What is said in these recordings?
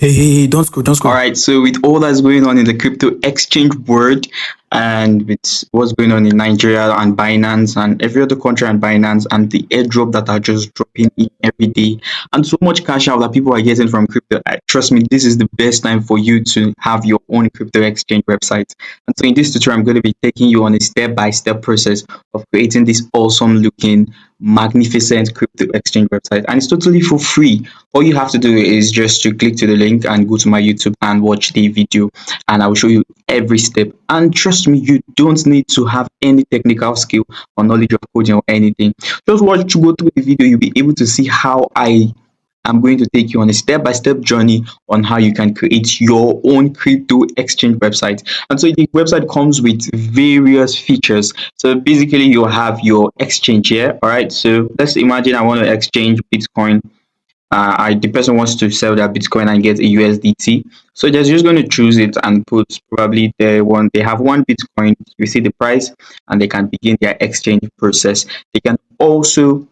Hey, don't scroll, don't All scroll. right, so with all that's going on in the crypto exchange world and with what's going on in Nigeria and Binance and every other country and Binance and the airdrop that are just dropping in every day and so much cash out that people are getting from crypto, trust me, this is the best time for you to have your own crypto exchange website. And so in this tutorial, I'm going to be taking you on a step-by-step process of creating this awesome looking, magnificent crypto exchange website. And it's totally for free. All you have to do is just to click to the link and go to my YouTube and watch the video, and I will show you every step. And trust me, you don't need to have any technical skill or knowledge of coding or anything. Just watch, go through the video, you'll be able to see how I'm going to take you on a step-by-step journey on how you can create your own crypto exchange website. And so the website comes with various features. So basically you have your exchange here. All right. So let's imagine I want to exchange Bitcoin. The person wants to sell their Bitcoin and get a USDT. So they're just going to choose it and put probably they have one Bitcoin, you see the price, and they can begin their exchange process. They can also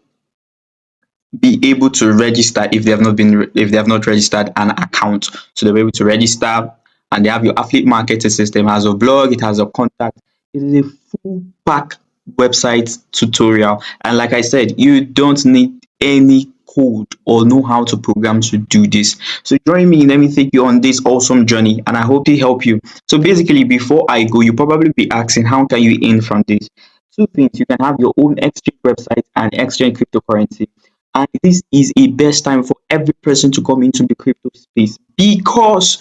be able to register if they have not registered an account. So they'll be able to register, and they have your affiliate marketing system. It has a blog, it has a contact. It is a full pack website tutorial. And like I said, you don't need any code or know how to program to do this. So join me, let me take you on this awesome journey, and I hope to help you. So basically, before I go, you probably be asking, how can you earn from this? Two things: you can have your own exchange website and exchange cryptocurrency. And this is a best time for every person to come into the crypto space, because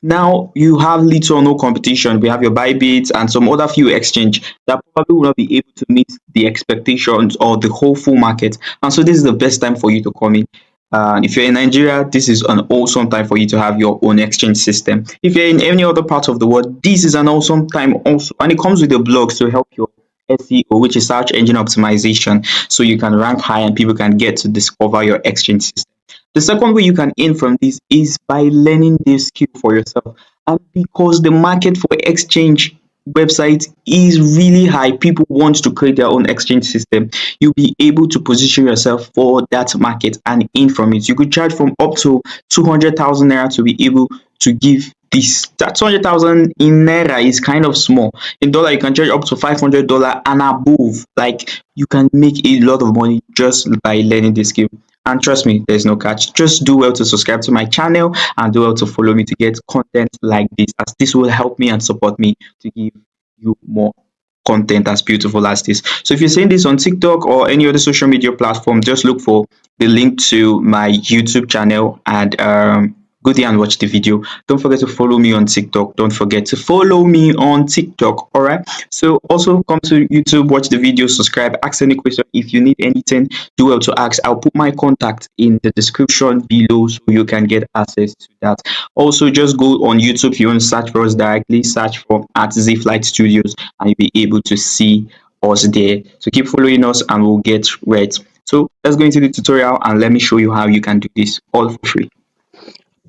now you have little or no competition. We have your Bybit and some other few exchange that probably will not be able to meet the expectations or the whole full market. And so this is the best time for you to come in. If you're in Nigeria, this is an awesome time for you to have your own exchange system. If you're in any other part of the world, this is an awesome time also. And it comes with the blogs to help your SEO, which is search engine optimization, so you can rank high and people can get to discover your exchange system. The second way you can earn from this is by learning this skill for yourself. And because the market for exchange websites is really high, people want to create their own exchange system. You'll be able to position yourself for that market and earn from it. You could charge from up to 200,000 naira to be able to give this. That 200,000 in naira is kind of small. In dollar, you can charge up to $500 and above. Like, you can make a lot of money just by learning this skill. And trust me, there's no catch. Just do well to subscribe to my channel and do well to follow me to get content like this, as this will help me and support me to give you more content as beautiful as this. So if you're seeing this on TikTok or any other social media platform, just look for the link to my YouTube channel and go there and watch the video. Don't forget to follow me on TikTok. Don't forget to follow me on TikTok. All right. So also come to YouTube, watch the video, subscribe, ask any question. If you need anything, do well to ask. I'll put my contact in the description below so you can get access to that. Also, just go on YouTube. If you want to search for us directly, search for at Z Flight Studios and you'll be able to see us there. So keep following us and we'll get right. So let's go into the tutorial and let me show you how you can do this all for free.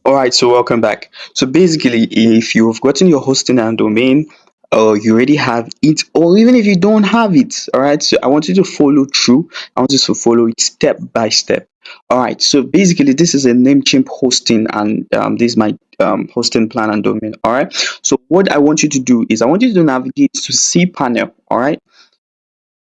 All right, so welcome back. So basically, if you've gotten your hosting and domain, or you already have it, or even if you don't have it, all right, so I want you to follow through. I want you to follow it step by step. All right, so basically, this is a Namecheap hosting, and this is my hosting plan and domain. All right, so what I want you to do is I want you to navigate to cPanel. All right,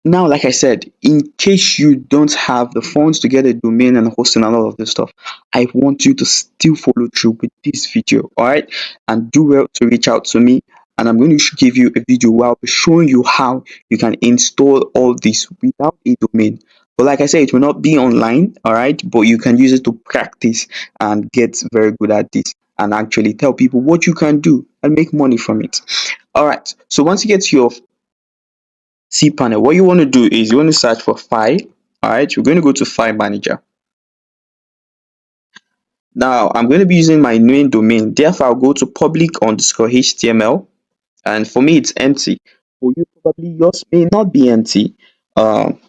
now, like I said, in case you don't have the funds to get a domain and hosting and all of this stuff, I want you to still follow through with this video, all right? And do well to reach out to me. And I'm going to give you a video where I'll be showing you how you can install all this without a domain. But like I said, it will not be online, all right? But you can use it to practice and get very good at this and actually tell people what you can do and make money from it. All right. So once you get your cPanel, what you want to do is you want to search for file. All right, you're going to go to file manager. Now I'm going to be using my main domain, therefore I'll go to public underscore html, and for me it's empty. For you, probably yours may not be empty. um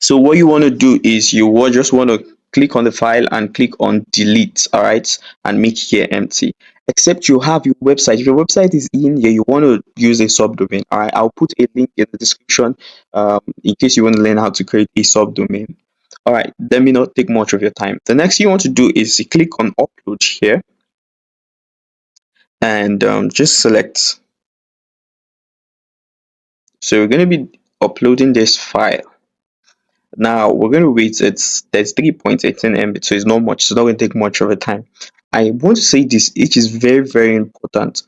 so what you want to do is just want to click on the file and click on delete, all right, and make here empty. Except you have your website. If your website is in here, you want to use a subdomain. All right, I'll put a link in the description in case you want to learn how to create a subdomain. All right, let me not take much of your time. The next you want to do is you click on upload here. and just select. So we're going to be uploading this file. Now we're going to wait. There's 3.18 MB, so it's not much. It's not going to take much of a time. I want to say this, which is very, very important.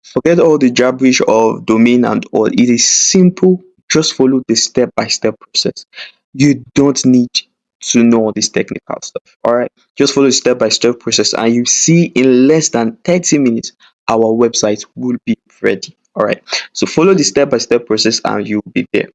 Forget all the gibberish of domain and all. It is simple. Just follow the step-by-step process. You don't need to know all this technical stuff. All right. Just follow the step-by-step process, and you see in less than 30 minutes, our website will be ready. All right. So follow the step-by-step process, and you'll be there.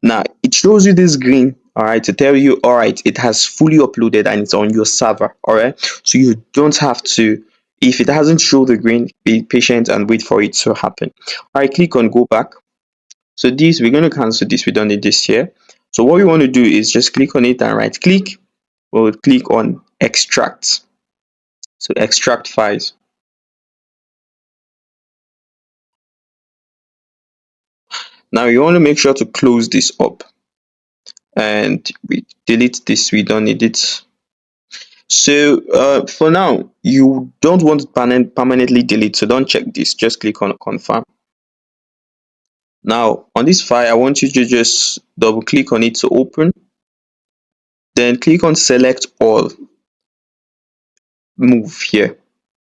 Now it shows you this green, all right, to tell you, all right, it has fully uploaded and it's on your server, all right. So you don't have to, if it hasn't shown the green, be patient and wait for it to happen. All right, click on go back. So this, we're going to cancel this, we don't need this here. So what we want to do is just click on it and right click. We'll click on extract. So extract files. Now you want to make sure to close this up, and we delete this, we don't need it. So for now, you don't want it permanently delete, so don't check this. Just click on confirm. Now on this file, I want you to just double click on it to open. Then click on select all, move here.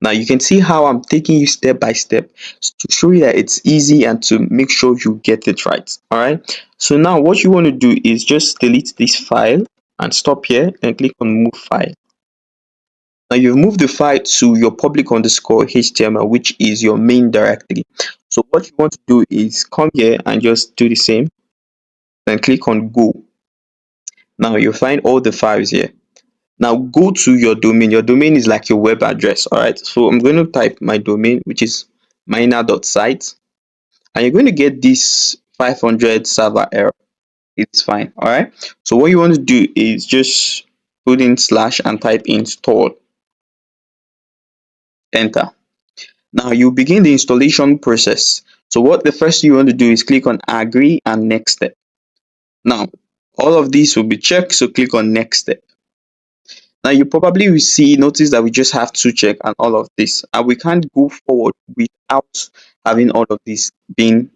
Now you can see how I'm taking you step by step to show you that it's easy and to make sure you get it right. All right. So now what you want to do is just delete this file and stop here and click on move file. Now you've moved the file to your public underscore HTML, which is your main directory. So what you want to do is come here and just do the same. Then click on go. Now you'll find all the files here. Now go to your domain. Your domain is like your web address. All right. So I'm going to type my domain, which is miner.site. And you're going to get this 500 server error. It's fine. All right. So what you want to do is just put in slash and type install. Enter. Now you begin the installation process. So what the first thing you want to do is click on agree and next step. Now all of these will be checked, so click on next step. Now you probably will notice that we just have to check and all of this, and we can't go forward without having all of this being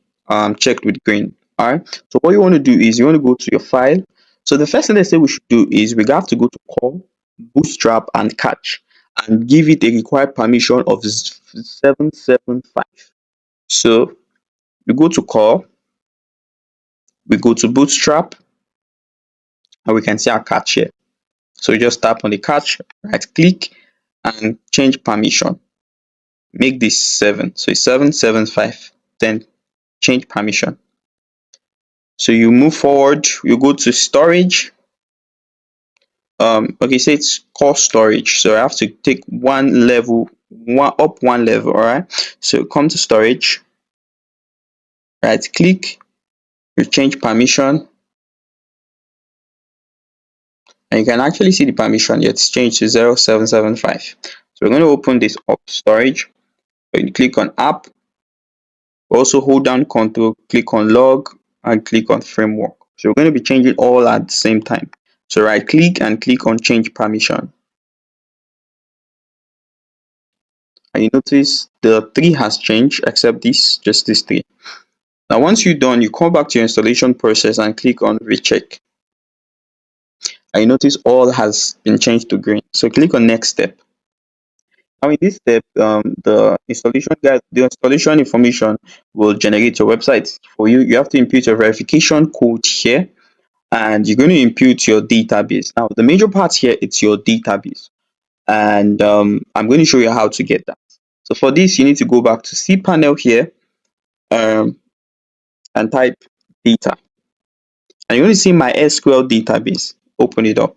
checked with green. All right. So what you want to do is you want to go to your file. So the first thing they say we should do is we have to go to call, bootstrap, and catch, and give it a required permission of 775. So we go to call, we go to bootstrap, and we can see our catch here. So we just tap on the catch, right click, and change permission. Make this 7. So it's 775. Then change permission. So you move forward, you go to storage. Okay, say it's core storage. So I have to take one level, one level, all right. So come to storage, right click, you change permission, and you can actually see the permission here. It's changed to 0775. So we're going to open this up storage. You click on app, also hold down control, click on log, and click on framework. So we're going to be changing all at the same time. So right click and click on change permission. And you notice the 3 has changed except this, just this 3. Now once you're done, you come back to your installation process and click on recheck. And you notice all has been changed to green. So click on next step. Now in this step, the installation information will generate your website for you. You have to input your verification code here, and you're going to input your database. Now the major part here, it's your database, and I'm going to show you how to get that. So for this, you need to go back to cPanel here, and type data, and you're going to see my SQL database. Open it up.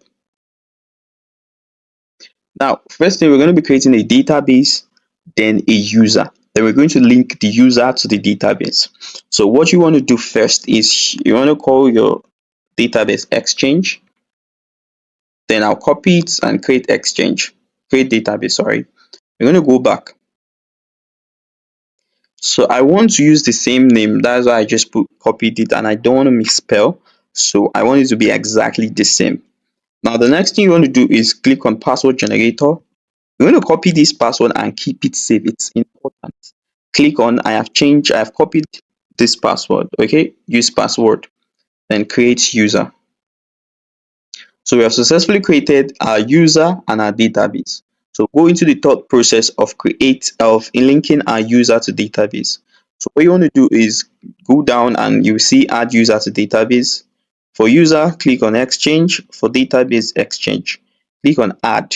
Now first thing, we're going to be creating a database, then a user. Then we're going to link the user to the database. So what you want to do first is you want to call your database exchange. Then I'll copy it and create exchange, create database, sorry. We're going to go back. So I want to use the same name. That's why I just copied it, and I don't want to misspell. So I want it to be exactly the same. Now the next thing you want to do is click on password generator. You're You're going to copy this password and keep it safe. It's important. Click on I have copied this password. Okay, use password, then create user. So we have successfully created our user and our database. So go into the third process of linking our user to database. So what you want to do is go down and you see add user to database. For user, click on exchange. For database, exchange. Click on add,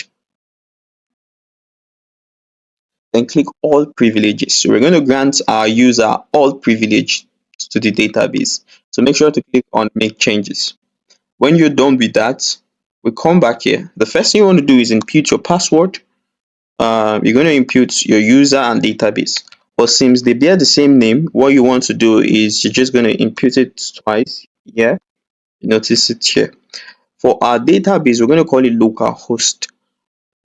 then click all privileges. So we're going to grant our user all privilege to the database. So make sure to click on make changes. When you're done with that, we come back here. The first thing you want to do is input your password. You're going to input your user and database. But since they bear the same name, what you want to do is you're just going to input it twice here. You notice it here. For our database, we're going to call it localhost.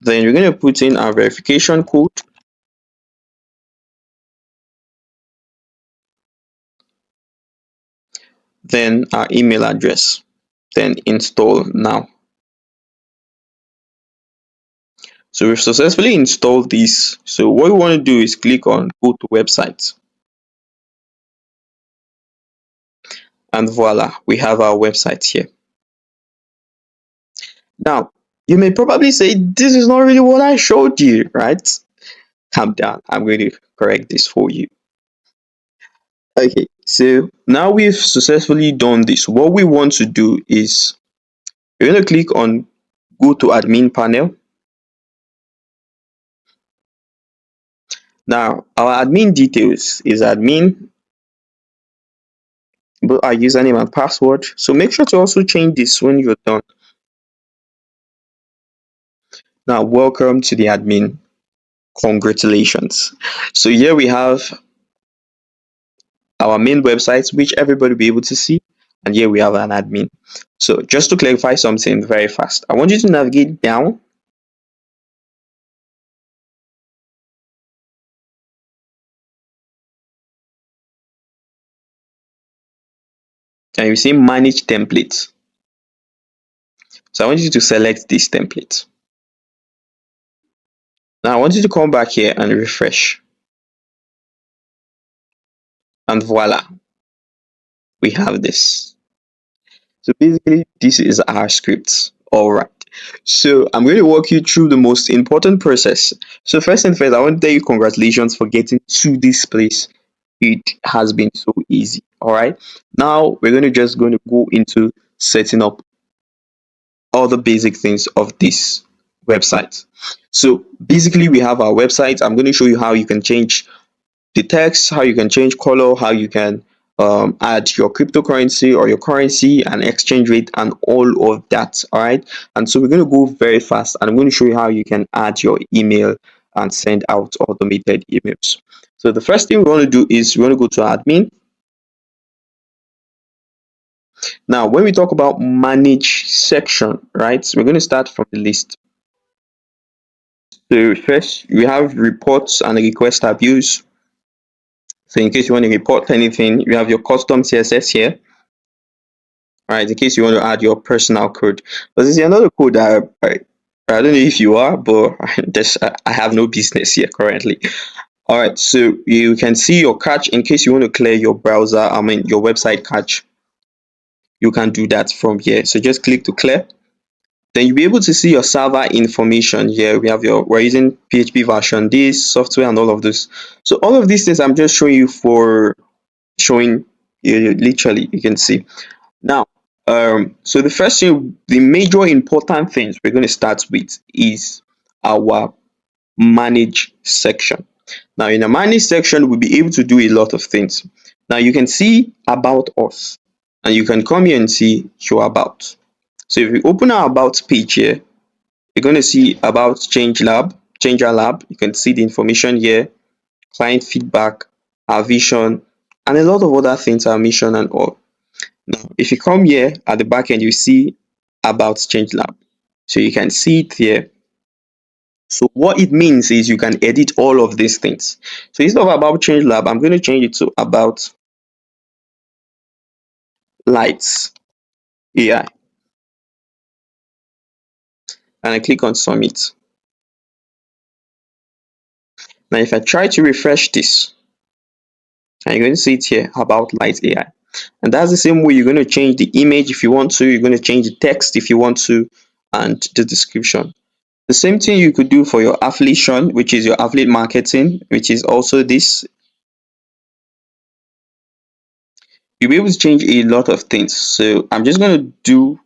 Then you're going to put in our verification code. Then our email address. Then install now. So we've successfully installed this. So what we want to do is click on go to website. And voila, we have our website here. Now, you may probably say, this is not really what I showed you, right? Calm down. I'm going to correct this for you. Okay, so now we've successfully done this. What we want to do is we're going to click on go to admin panel. Now, our admin details is admin, but our username and password. So make sure to also change this when you're done. Now, welcome to the admin. Congratulations. So here we have our main website, which everybody will be able to see. And here we have an admin. So just to clarify something very fast, I want you to navigate down. And you see manage templates. So I want you to select this template. Now I want you to come back here and refresh. And voila, we have this. So basically, this is our script. All right. So I'm going to walk you through the most important process. So first and first, I want to tell you congratulations for getting to this place. It has been so easy. All right. Now we're going to go into setting up all the basic things of this website. So basically, we have our website. I'm going to show you how you can change the text, how you can change color, how you can add your cryptocurrency or your currency and exchange rate and all of that. All right. And so we're going to go very fast and I'm going to show you how you can add your email and send out automated emails. So the first thing we want to do is we want to go to admin. Now, when we talk about manage section, right, we're going to start from the list. So first, we have reports and request abuse. So in case you want to report anything, you have your custom CSS here. All right, in case you want to add your personal code. But this is another code that I don't know if you are, but I have no business here currently. All right, so you can see your cache in case you want to clear your browser, your website cache. You can do that from here. So just click to clear. Then you'll be able to see your server information here. We're using PHP version, this software and all of this. So all of these things I'm just showing you for showing literally you can see. Now, so the first thing, the major important things we're going to start with is our manage section. Now in the manage section, we'll be able to do a lot of things. Now you can see about us and you can come here and see your about. So if we open our about page here, you're going to see about Changer Lab. You can see the information here, client feedback, our vision, and a lot of other things, our mission and all. Now, if you come here at the back end, you see about Change Lab. So you can see it here. So what it means is you can edit all of these things. So instead of about Change Lab, I'm going to change it to about Lights AI. And I click on submit. Now if I try to refresh this, and you're going to see it here about Light AI. And that's the same way you're going to change the image if you want to, you're going to change the text if you want to, and the description. The same thing you could do for your affiliation, which is your affiliate marketing, which is also this. You'll be able to change a lot of things. So I'm just going to do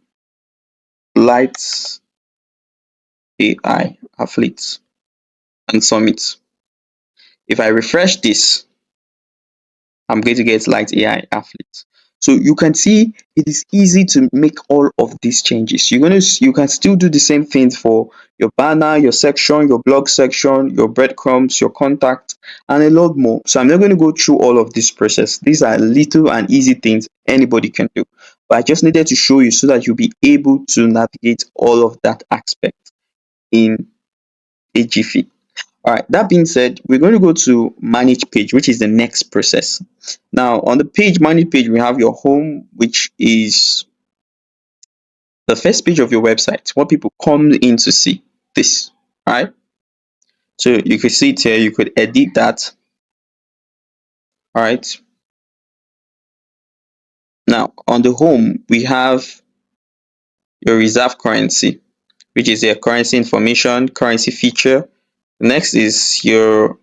Light AI affiliate and submit. If I refresh this, I'm going to get Light AI affiliate. So you can see it is easy to make all of these changes. You can still do the same thing for your banner, your section, your blog section, your breadcrumbs, your contact, and a lot more. So I'm not going to go through all of this process. These are little and easy things anybody can do. But I just needed to show you so that you'll be able to navigate all of that aspect in a jiffy. All right, that being said, we're going to go to manage page, which is the next process. Now, on the page, manage page, we have your home, which is the first page of your website, what people come in to see this. All right, so you could see it here, you could edit that. All right, now on the home, we have your reserve currency, which is your currency information, currency feature. Next is your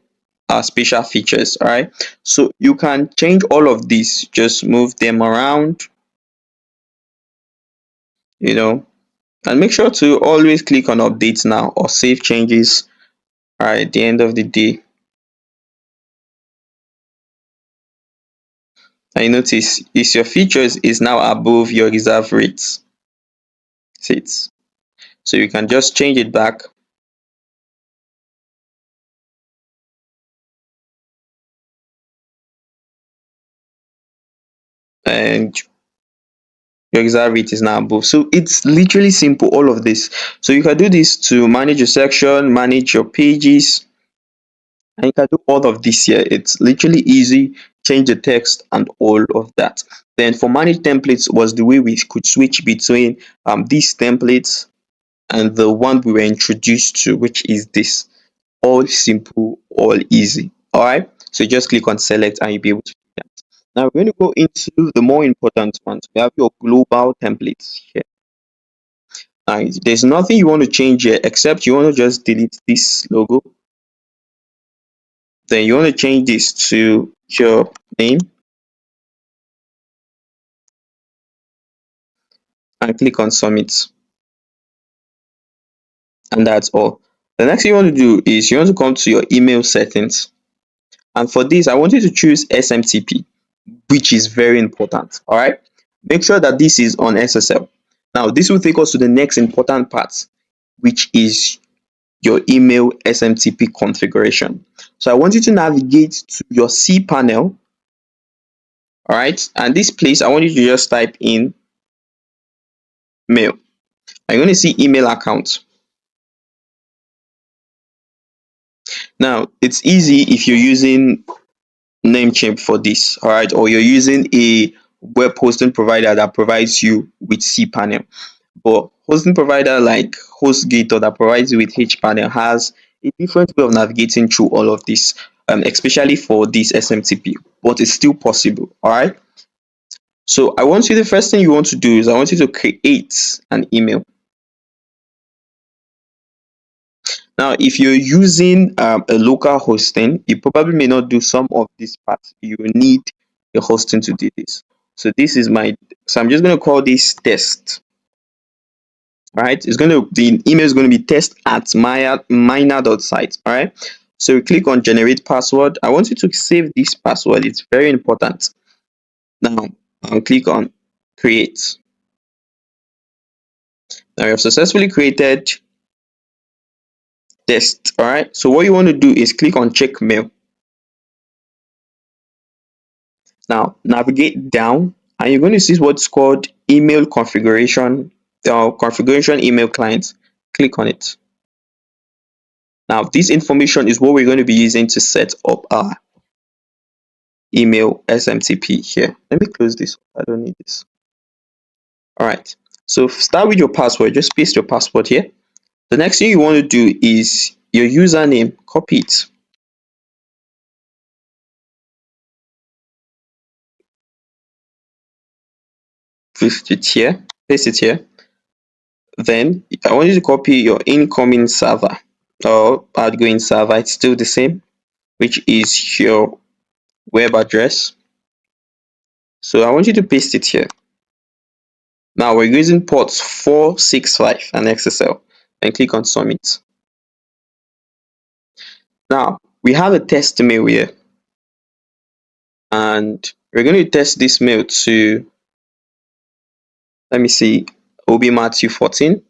special features. All right, so you can change all of these, just move them around, you know, and make sure to always click on update now or save changes. All right, at the end of the day, and you notice is your features is now above your reserve rates. See it, so you can just change it back. And your reserve rate is now above. So it's literally simple, all of this. So you can do this to manage your section, manage your pages, and you can do all of this here. It's literally easy. Change the text and all of that. Then for manage templates was the way we could switch between these templates and the one we were introduced to, which is this. All simple, all easy. All right, so just click on select and you'll be able to do that. Now we're going to go into the more important ones. We have your global templates here. Now there's nothing you want to change here except you want to just delete this logo. Then you want to change this to your name and click on submit. And that's all. The next thing you want to do is you want to come to your email settings. And for this, I want you to choose SMTP, which is very important. All right. Make sure that this is on SSL. Now, this will take us to the next important part, which is your email SMTP configuration. So I want you to navigate to your cPanel. All right. And this place, I want you to just type in mail. I'm going to see email account. Now, it's easy if you're using Namecheap for this, all right, or you're using a web hosting provider that provides you with cPanel. But hosting provider like HostGator that provides you with hPanel has a different way of navigating through all of this, especially for this SMTP, but it's still possible. All right. So I want you, the first thing you want to do is I want you to create an email. Now, if you're using a local hosting, you probably may not do some of these parts. You need your hosting to do this. So this is so I'm just going to call this test. All right, the email is going to be test at miner.site. All right, so you click on generate password. I want you to save this password. It's very important. Now I'll click on create. Now you have successfully created test. All right, so what you want to do is click on check mail. Now navigate down and you're going to see what's called email configuration or configuration email client. Click on it. Now this information is what we're going to be using to set up our email SMTP here. Let me close this. I don't need this. All right. So start with your password. Just paste your password here. The next thing you want to do is your username. Copy it. paste it here. Then I want you to copy your incoming server or outgoing server. It's still the same, which is your web address. So I want you to paste it here. Now we're using ports 465 and SSL. And click on submit. Now we have a test mail here, and we're going to test this mail to, let me see, OB Matthew 14.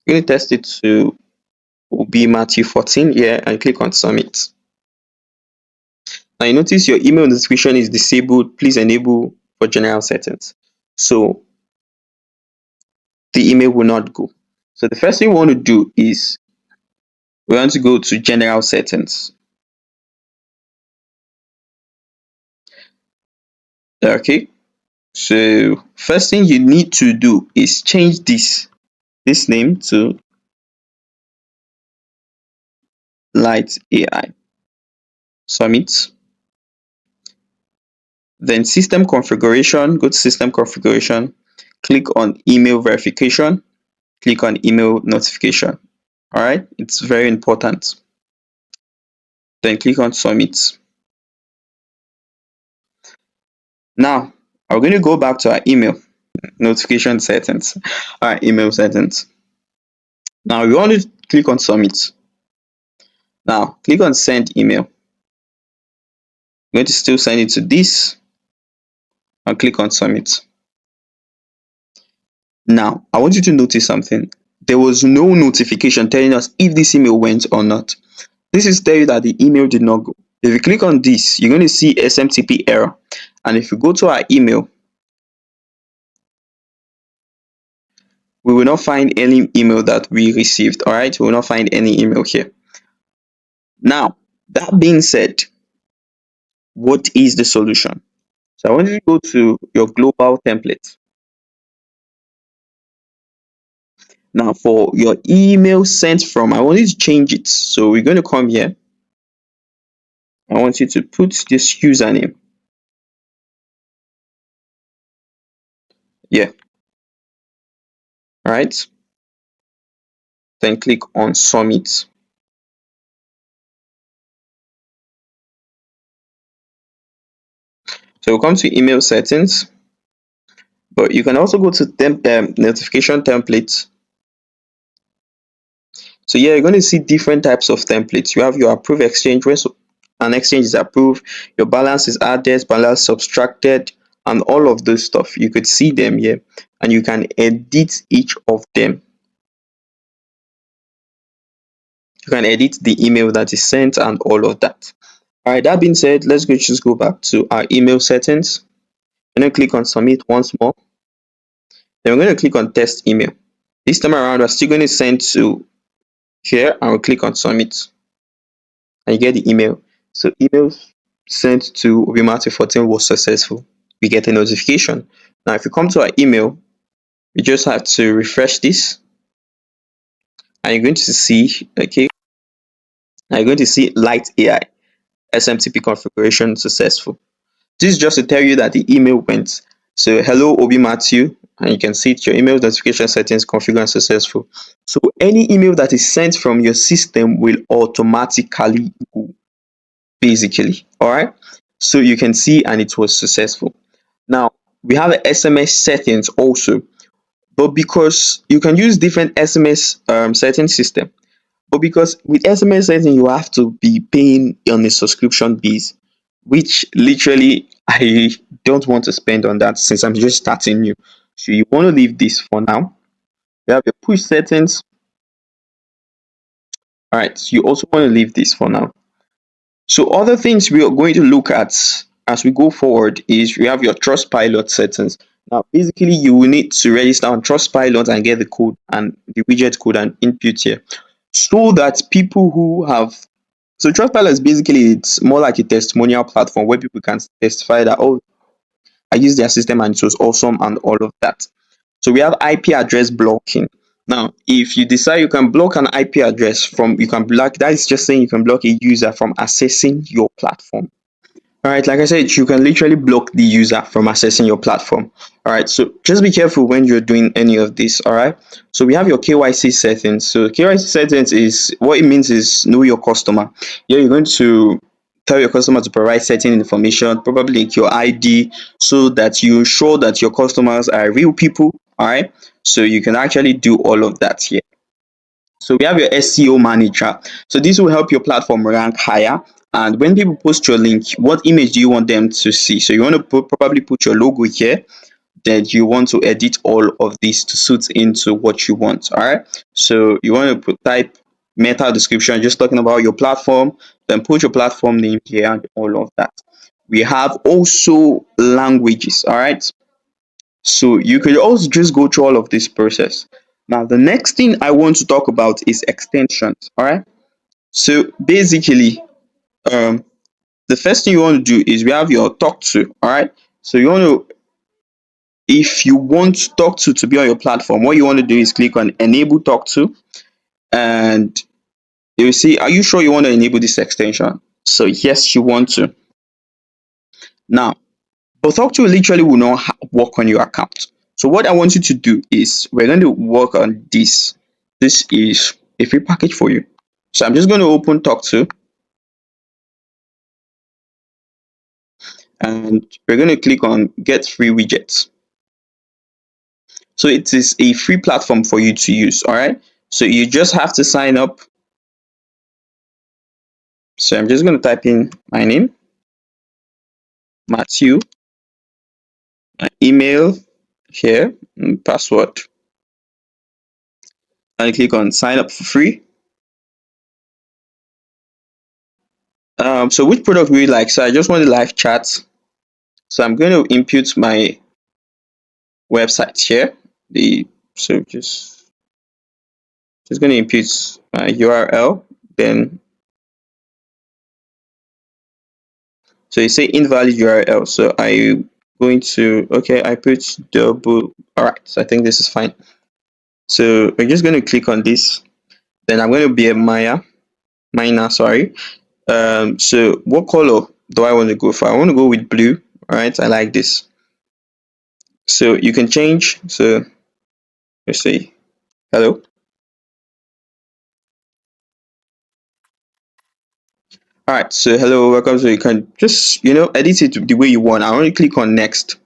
We're going to test it to OB Matthew 14 here and click on submit. Now you notice your email notification is disabled. Please enable for general settings. So the email will not go. So the first thing we want to do is we want to go to general settings. Okay. So first thing you need to do is change this name to Light AI. Submit. Then system configuration, go to system configuration, click on email verification, click on email notification. All right, it's very important. Then click on submit. Now we're going to go back to our email notification settings, our email settings. Now we want to click on submit. Now click on send email. I'm going to still send it to this and click on submit. Now I want you to notice something. There was no notification telling us if this email went or not. This is telling you that the email did not go. If you click on this, you're going to see SMTP error. And if you go to our email, we will not find any email that we received. All right, we will not find any email here. Now, that being said, what is the solution? So I want you to go to your global template. Now, for your email sent from, I want you to change it. So we're going to come here. I want you to put this username. Yeah. All right. Then click on submit. So we'll come to email settings, but you can also go to notification templates. So here you're going to see different types of templates. You have your approved exchange, where an exchange is approved, your balance is added, balance subtracted, and all of those stuff. You could see them here, and you can edit each of them. You can edit the email that is sent and all of that. All right, that being said, let's just go back to our email settings. I'm going to click on submit once more. Then we're going to click on test email. This time around, we're still going to send to here, and we'll click on submit. And you get the email. So email sent to OBMatthew14 was successful. We get a notification. Now, if you come to our email, you just have to refresh this, and you're going to see, okay, now you're going to see Light AI SMTP configuration successful. This is just to tell you that the email went. So hello OB Matthew, and you can see it, your email notification settings configured and successful. So any email that is sent from your system will automatically go, basically. All right, so you can see, and it was successful. Now we have a SMS settings also, but because you can use different SMS setting system, but because with SMS setting you have to be paying on a subscription base, which literally I don't want to spend on that since I'm just starting new. So you want to leave this for now. You have your push settings. All right, so you also want to leave this for now. So other things we are going to look at as we go forward is we have your Trustpilot settings. Now, basically, you will need to register on Trustpilot and get the code and the widget code and input here, so that people who have, so Trustpilot is basically, it's more like a testimonial platform where people can testify that, oh, I used their system and it was awesome and all of that. So we have IP address blocking. Now, if you decide you can block an IP address from, you can block, that is just saying you can block a user from accessing your platform. All right, like I said, you can literally block the user from accessing your platform. All right, so just be careful when you're doing any of this. All right, so we have your KYC settings. So KYC settings is what it means is know your customer. Here you're going to tell your customer to provide certain information, probably like your ID, so that you ensure that your customers are real people. All right, so you can actually do all of that here. So we have your SEO manager. So this will help your platform rank higher. And when people post your link, what image do you want them to see? So you want to probably put your logo here. Then you want to edit all of this to suit into what you want. All right. So you want to type meta description, just talking about your platform. Then put your platform name here and all of that. We have also languages. All right. So you could also just go through all of this process. Now, the next thing I want to talk about is extensions. All right. So basically, um, the first thing you want to do is we have your talk to. All right. So you want to, if you want talk to be on your platform, what you want to do is click on enable talk to, and you will see, are you sure you want to enable this extension? So yes, you want to. Now, but talk to literally will not work on your account. So what I want you to do is we're going to work on this. This is a free package for you. So I'm just going to open talk to, and we're going to click on get free widgets. So it is a free platform for you to use. All right. So you just have to sign up. So I'm just going to type in my name, Matthew, my email here, and password, and click on sign up for free. So which product would you like? So I just want the live chat. So I'm going to input my website here. The so just going to input my URL. Then so you say invalid URL. So I going to okay. I put double. All right. So I think this is fine. So we're just going to click on this. Then I'm going to be a Miner. Sorry. So what color do I want to go for? I want to go with blue. All right. I like this. So you can change. So let's say hello. All right, so hello, welcome. So you can just, edit it the way you want. I want to click on next.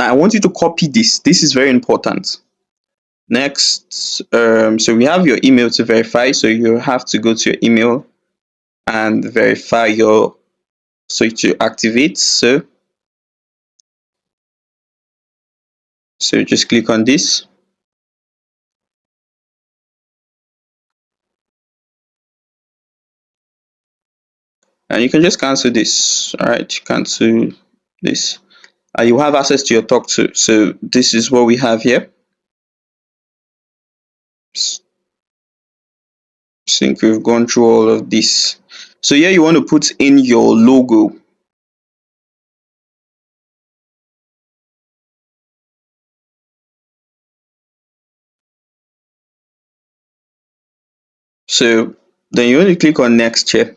Now I want you to copy this. This is very important. Next, so we have your email to verify. So you have to go to your email and verify so to activate. So just click on this. And you can just cancel this. All right, cancel this. And you have access to your talk to. So this is what we have here. Think we've gone through all of this. So here you want to put in your logo. So then you want to click on next here.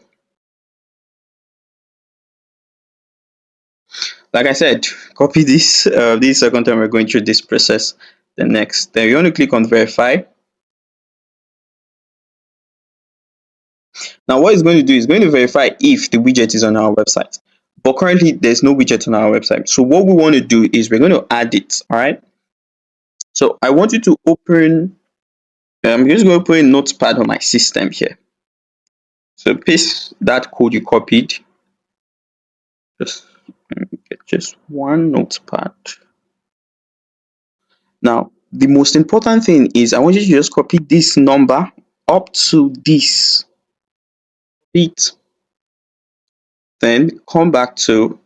Like I said, copy this. This is the second time we're going through this process. The next, then you want to click on verify. Now what it's going to do is going to verify if the widget is on our website. But currently there's no widget on our website. So what we want to do is we're going to add it. All right. So I want you to open. I'm just going to put a notepad on my system here. So paste that code you copied. Just get just one notepad. Now, the most important thing is I want you to just copy this number up to this bit. Then come back to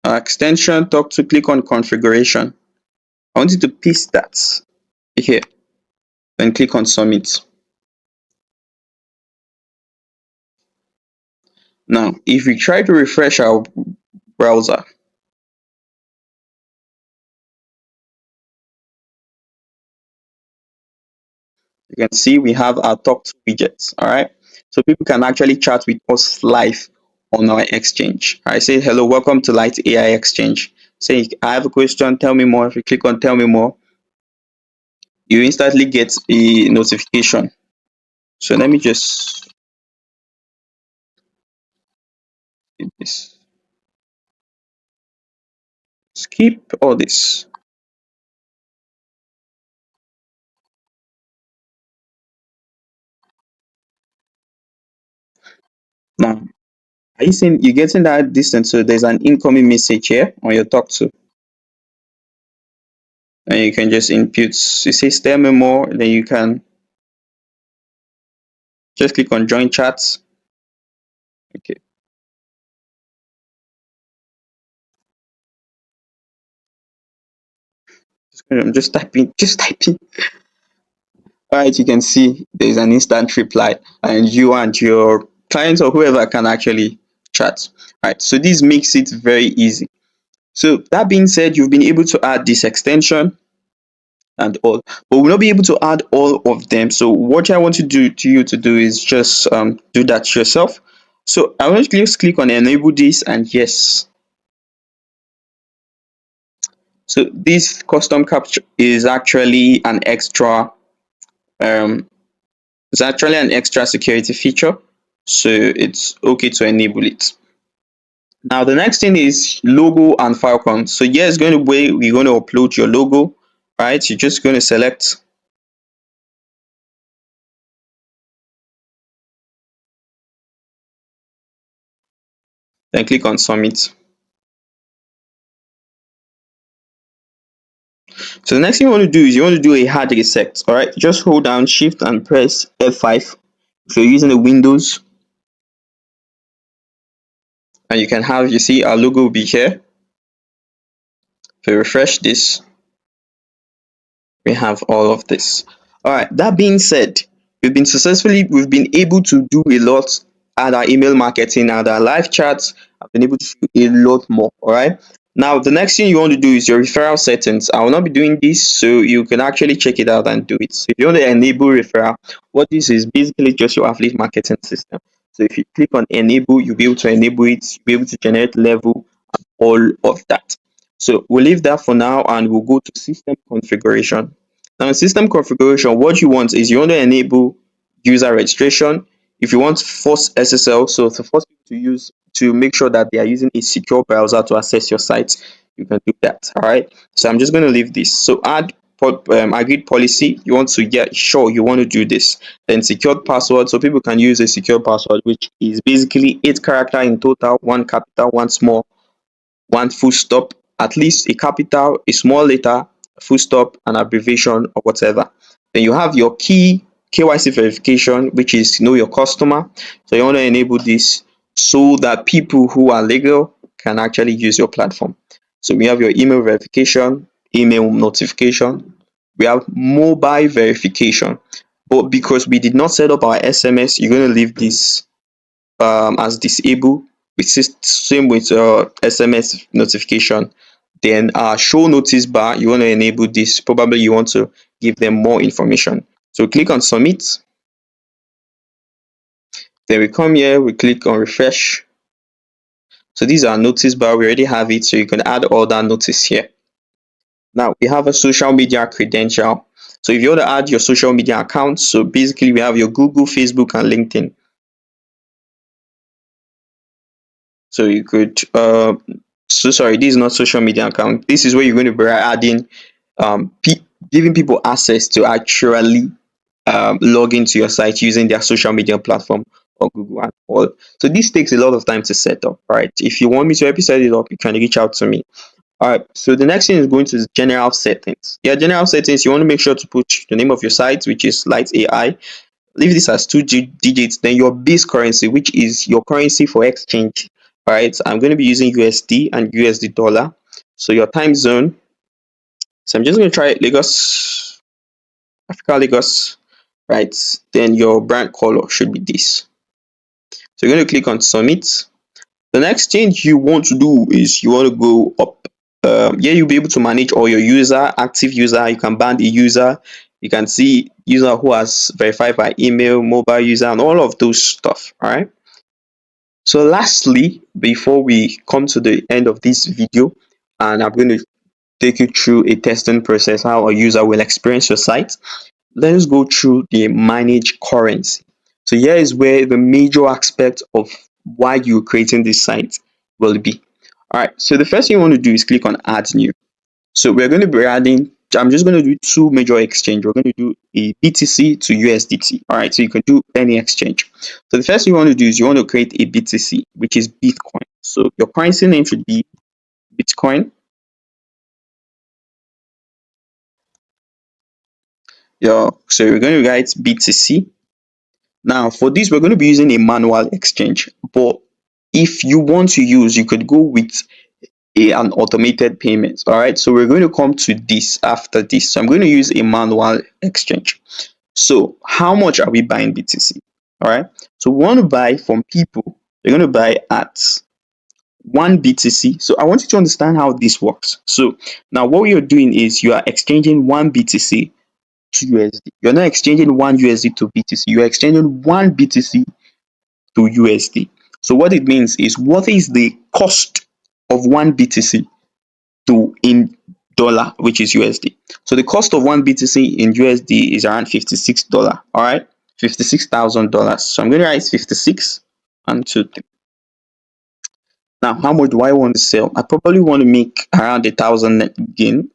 extension, talk to, click on configuration. I want you to paste that here. Then click on submit. Now, if we try to refresh our browser, you can see we have our talk to widgets. All right. So people can actually chat with us live on our exchange. I say, hello, welcome to Light AI Exchange. Say, I have a question, tell me more. If you click on tell me more, you instantly get a notification. So let me just do this. Skip all this. Now, are you seeing you're getting that distance? So there's an incoming message here on your talk to, and you can just input. You say tell me more, then you can just click on join chats. Okay, I'm just typing. All right, you can see there's an instant reply, and you and your clients or whoever can actually chat. All right, so this makes it very easy. So that being said, you've been able to add this extension and all, but we'll not be able to add all of them. So what I want to do to you to do is just do that yourself. So I want you to just click on enable this and yes. So this custom capture is actually an extra um it's actually an extra security feature. So it's okay to enable it. Now the next thing is logo and Falcon. So here is going to where we're going to upload your logo, right? You're just going to select, then click on submit. So the next thing you want to do is you want to do a hard reset. All right, just hold down shift and press F5 if you're using the Windows, and you can have, you see our logo will be here. If you refresh this, we have all of this. All right, that being said, we've been able to do a lot at our email marketing and our live chats. I've been able to do a lot more. All right, now the next thing you want to do is your referral settings. I will not be doing this, so you can actually check it out and do it. So if you want to enable referral, what this is basically just your affiliate marketing system. So if you click on enable, you'll be able to enable it, you'll be able to generate level, all of that. So we'll leave that for now and we'll go to system configuration. Now in system configuration, what you want is you want to enable user registration. If you want force SSL, so to force people to use, to make sure that they are using a secure browser to access your site, you can do that. All right. So I'm just going to leave this. So add agreed policy. You want to get sure you want to do this. Then secured password, so people can use a secure password, which is basically 8 character in total, one capital, one small, one full stop, at least a capital, a small letter, full stop, an abbreviation or whatever. Then you have your key KYC verification, which is know your customer. So you want to enable this so that people who are legal can actually use your platform. So we have your email verification, email notification. We have mobile verification. But because we did not set up our SMS, you're going to leave this as disable, with same with SMS notification. Then show notice bar, you want to enable this. Probably you want to give them more information. So click on submit. Then we come here, we click on refresh. So these are notice bar, we already have it, so you can add all that notice here. Now we have a social media credential. So if you want to add your social media accounts, so basically we have your Google, Facebook, and LinkedIn. So you could so sorry, this is not social media account. This is where you're going to be adding giving people access to actually log into your site using their social media platform or Google and all. So this takes a lot of time to set up. Right, if you want me to help you set it up, you can reach out to me. All right, so the next thing is going to general settings. Yeah, general settings, you want to make sure to put the name of your site, which is Light AI. Leave this as two digits, then your base currency, which is your currency for exchange. All right, so I'm going to be using USD and USD dollar. So your time zone, so I'm just going to try Lagos, Africa, Lagos, right? Then your brand color should be this. So you're going to click on submit. The next thing you want to do is you want to go up. Here you'll be able to manage all your user, active user. You can ban the user. You can see user who has verified by email, mobile user, and all of those stuff. All right. So lastly, before we come to the end of this video, and I'm going to take you through a testing process, how a user will experience your site, let's go through the manage currency. So here is where the major aspect of why you're creating this site will be. All right, so the first thing you want to do is click on add new. So we're going to be adding, I'm just going to do two major exchange. We're going to do a BTC to USDT. All right, so you can do any exchange. So the first thing you want to do is you want to create a BTC, which is Bitcoin. So your currency name should be Bitcoin. So you're going to write BTC. Now for this, we're going to be using a manual exchange, but if you want to use, you could go with an automated payment. All right, so we're going to come to this after this. So I'm going to use a manual exchange. So how much are we buying BTC? All right, so we want to buy from people. You're going to buy at 1 BTC. So I want you to understand how this works. So now what you're doing is you are exchanging 1 BTC to USD. You're not exchanging 1 USD to BTC. You're exchanging 1 BTC to USD. So what it means is, what is the cost of 1 BTC to in dollar, which is USD. So the cost of 1 BTC in USD is around $56. All right, $56,000. So I'm going to write 56 and 2 3. Now, how much do I want to sell? I probably want to make around 1,000 net gain.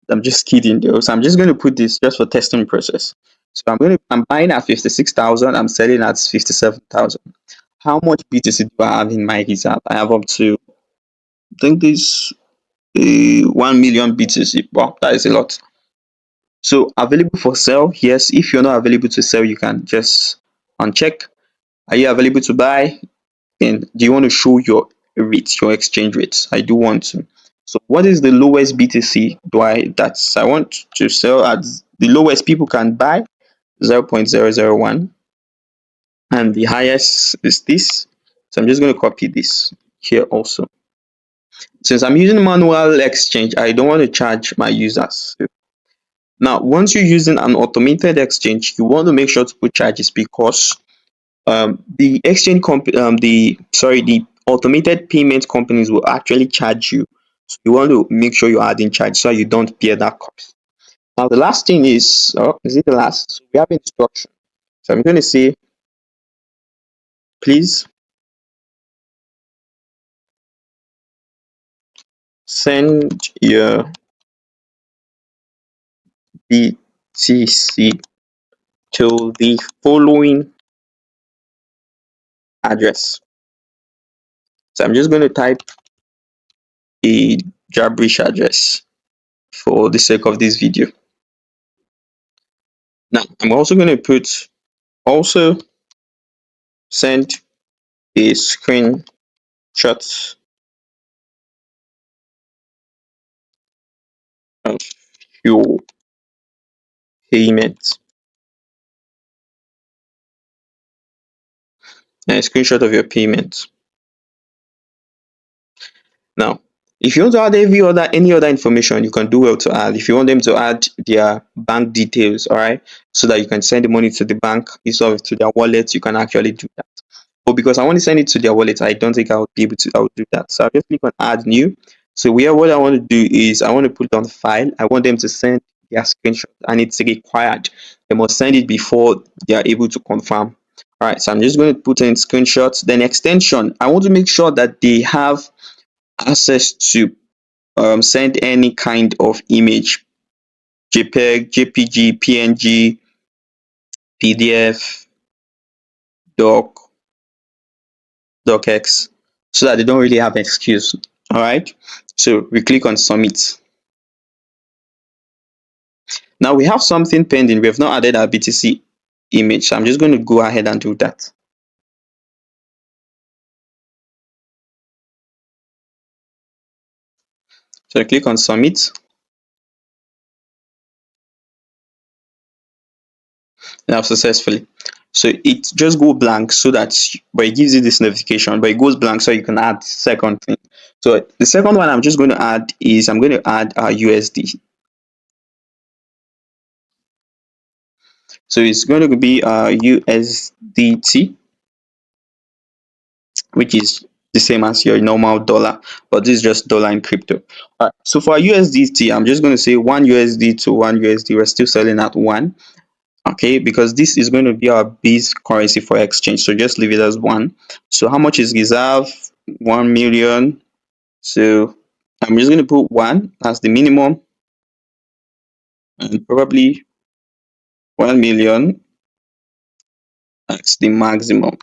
I'm just kidding though. So I'm just going to put this just for testing process. So I'm buying at 56,000. I'm selling at 57,000. How much BTC do I have in my reserve? I have up to, I think this 1 million BTC. Wow, that is a lot. So available for sale, yes. If you're not available to sell, you can just uncheck. Are you available to buy? And do you want to show your rates, your exchange rates? I do want to. So what is the lowest BTC do I want to sell at? The lowest people can buy 0.001, and the highest is this. So I'm just going to copy this here also. Since I'm using manual exchange, I don't want to charge my users. Now, once you're using an automated exchange, you want to make sure to put charges, because the exchange the automated payment companies will actually charge you. So you want to make sure you're adding charge so you don't bear that cost. Now, the last thing is, is it the last? So we have instruction. So I'm going to say, please send your BTC to the following address. So I'm just going to type a Jabrish address for the sake of this video. Now, I'm also going to put, also send a screenshot of your payment. A screenshot of your payment. Now, if you want to add any other information, you can do well to add. If you want them to add their bank details, all right, so that you can send the money to the bank instead of to their wallet, you can actually do that. But because I want to send it to their wallet, I don't think I would be able to. I would do that. So I'll just click on add new. So here, what I want to do is I want to put on the file. I want them to send their screenshot, and it's required. They must send it before they are able to confirm. All right. So I'm just going to put in screenshots. Then extension. I want to make sure that they have access to send any kind of image, JPEG, JPG, PNG, PDF, doc, docx, so that they don't really have excuse. All right, so we click on submit. Now we have something pending. We have not added our BTC image, so I'm just going to go ahead and do that. So I click on submit. Now successfully. So it just go blank, so that, but it gives you this notification, but it goes blank so you can add second thing. So the second one I'm just going to add is, I'm going to add our USD. So it's going to be USDT. which is the same as your normal dollar, but this is just dollar in crypto. All right. So for USDT, I'm just going to say one USD to one USD. We're still selling at one. Okay, because this is going to be our base currency for exchange. So just leave it as one. So how much is reserve? 1 million. So I'm just going to put one as the minimum and probably 1 million as the maximum.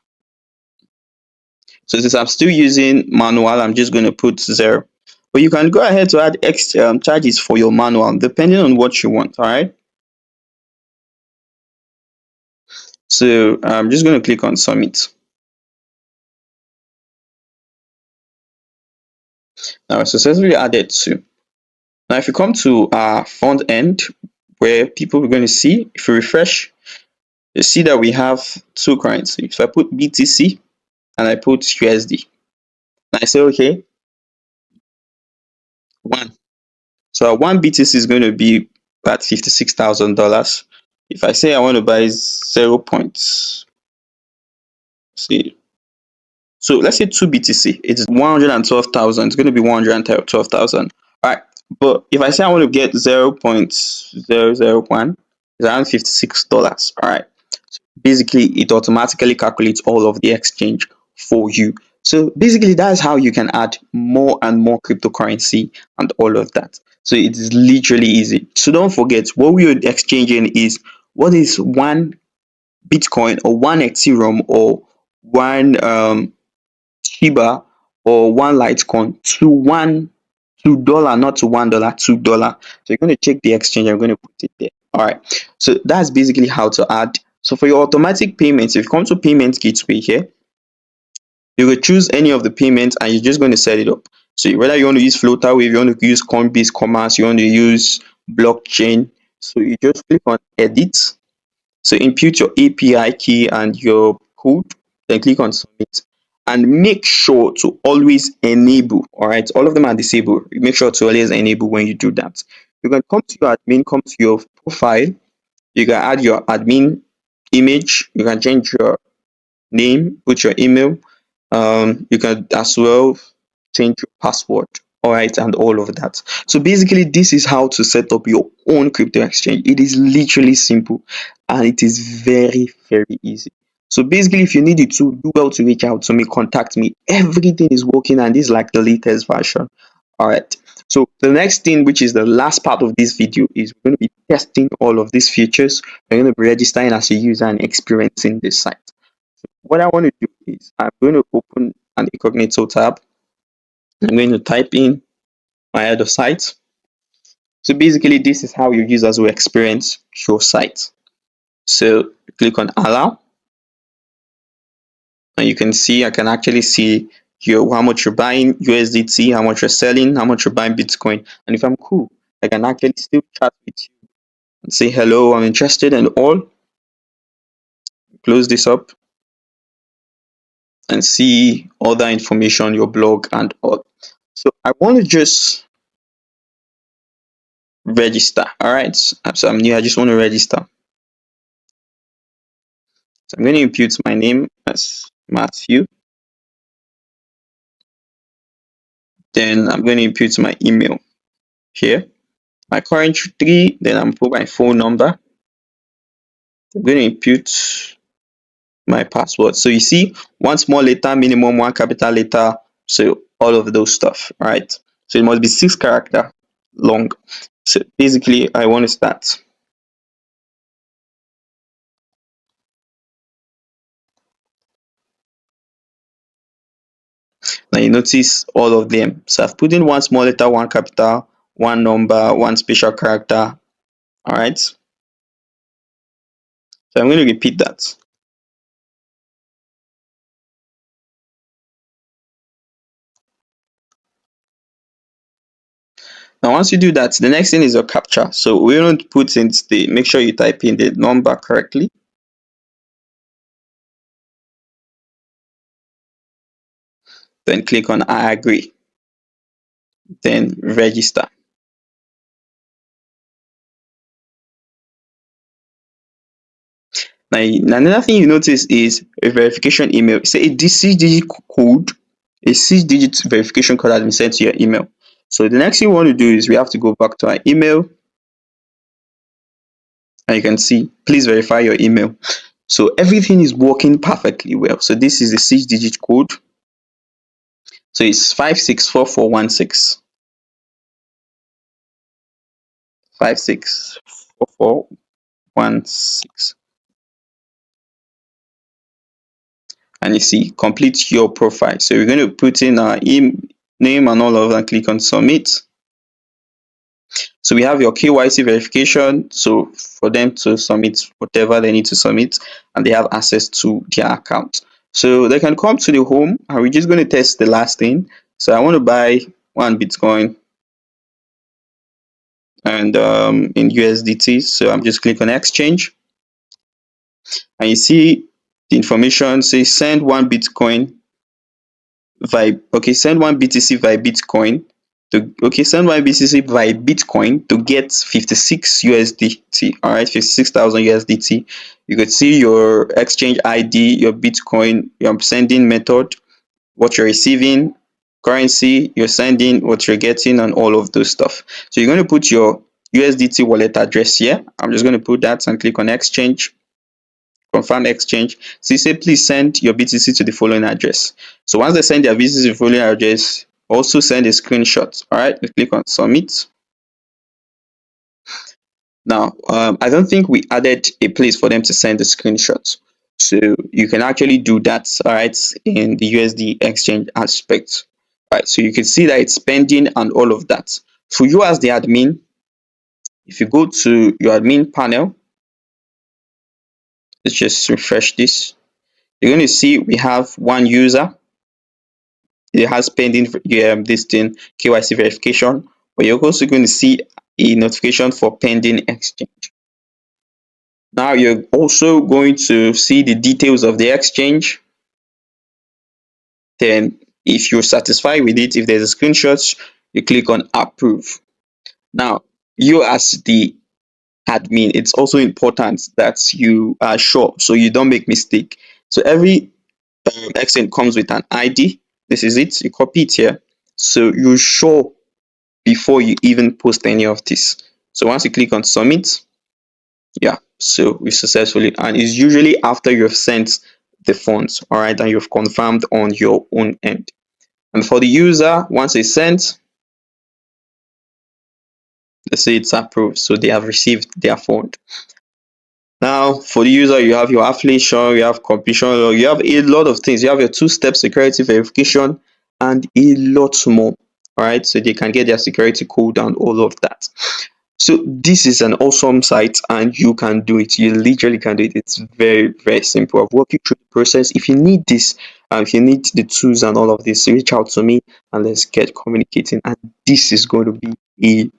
So since I'm still using manual, I'm just going to put zero. But you can go ahead to add extra charges for your manual depending on what you want. All right. So I'm just going to click on submit. Now it's successfully added to. Now if you come to our front end where people are going to see, if you refresh, you see that we have two currencies. So I put BTC and I put USD. And I say okay, one. So one BTC is going to be about $56,000. If I say I want to buy 0. See, so let's say 2 BTC, it's 112,000. It's going to be 112,000. All right. But if I say I want to get 0.001, it's around $56. All right. Basically, it automatically calculates all of the exchange for you. So basically, that's how you can add more and more cryptocurrency and all of that. So it is literally easy. So don't forget, what we are exchanging is what is one Bitcoin or one Ethereum or one Shiba or one Litecoin to one $2, not to $1, $2. So you're going to check the exchange. I'm going to put it there. All right. So that's basically how to add. So for your automatic payments, if you come to payment gateway here, you will choose any of the payments and you're just going to set it up. So whether you want to use Floatawave, you want to use Coinbase Commerce, you want to use blockchain. So you just click on edit. So input your API key and your code, then click on submit. And make sure to always enable. All right, all of them are disabled. Make sure to always enable when you do that. You can come to your admin, come to your profile. You can add your admin image. You can change your name, put your email. You can as well change your password. All right, and all of that. So basically, this is how to set up your own crypto exchange. It is literally simple and it is very, very easy. So basically, if you need it to do well to reach out to me, contact me. Everything is working and this is like the latest version. All right. So the next thing, which is the last part of this video, is we're going to be testing all of these features. We're going to be registering as a user and experiencing this site. What I want to do is I'm going to open an incognito tab. I'm going to type in my other site. So basically, this is how your users will experience your site. So click on allow, and you can see I can actually see your how much you're buying USDT, how much you're selling, how much you're buying Bitcoin. And if I'm cool, I can actually still chat with you and say hello, I'm interested and all. Close this up and see other information, your blog and all. So I want to just register. All right. So I'm new. I just want to register. So I'm going to input my name as Matthew. Then I'm going to input my email here, my current three. Then I'm put my phone number. I'm going to input my password. So you see, one small letter, minimum one capital letter. So all of those stuff, right? So it must be 6 character long. So basically, I want to start. Now you notice all of them. So I've put in one small letter, one capital, one number, one special character. All right. So I'm going to repeat that. Now, once you do that, the next thing is your captcha. So we don't put in the, make sure you type in the number correctly. Then click on I agree. Then register. Now another thing you notice is a verification email. Say a 6 digit code, a 6 digit verification code has been sent to your email. So the next thing we want to do is we have to go back to our email, and you can see please verify your email. So everything is working perfectly well. So this is the 6 digit code. So it's 564416. 564416. And you see complete your profile. So we're going to put in our name and all of that, click on submit. So we have your KYC verification. So for them to submit whatever they need to submit, and they have access to their account. So they can come to the home, and we're just going to test the last thing. So I want to buy one Bitcoin and in USDT. So I'm just click on exchange, and you see the information says send one Bitcoin via, okay, send one BTC via Bitcoin to, okay, send one BTC via Bitcoin to get 56 USDT. All right, 56,000 USDT. You could see your exchange ID, your Bitcoin, your sending method, what you're receiving, currency you're sending, what you're getting, and all of those stuff. So you're going to put your USDT wallet address here. I'm just going to put that and click on exchange, confirm exchange. So you say please send your BTC to the following address. So once they send their BTC to the following address, also send a screenshot. All right, we click on submit. Now, I don't think we added a place for them to send the screenshots. So you can actually do that, all right, in the USD exchange aspect. All right, so you can see that it's pending and all of that. For you as the admin, if you go to your admin panel, let's just refresh this. You're going to see we have one user. It has pending this thing, KYC verification, but you're also going to see a notification for pending exchange. Now you're also going to see the details of the exchange. Then if you're satisfied with it, if there's a screenshot, you click on approve. Now, you as the admin, it's also important that you are sure so you don't make mistake. So every exchange comes with an ID. This is it. You copy it here. So you're sure before you even post any of this. So once you click on submit, yeah, so we successfully, and it's usually after you've sent the funds, all right, and you've confirmed on your own end. And for the user, once it's sent, let's say it's approved, so they have received their fund. Now for the user, you have your affiliation, you have completion, you have a lot of things. You have your two-step security verification and a lot more, all right, so they can get their security code and all of that. So this is an awesome site and you can do it. You literally can do it. It's very, very simple. I've walked you through the process. If you need this, if you need the tools and all of this, reach out to me and let's get communicating. And this is going to be a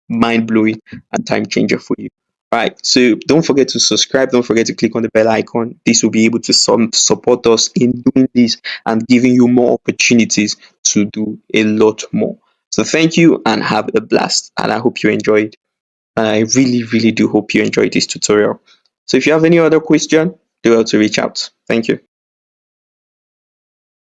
mind-blowing and time changer for you. All right, so don't forget to subscribe. Don't forget to click on the bell icon. This will be able to support us in doing this and giving you more opportunities to do a lot more. So thank you and have a blast. And I hope you enjoyed. And I really, really do hope you enjoyed this tutorial. So if you have any other question, do well to reach out. Thank you.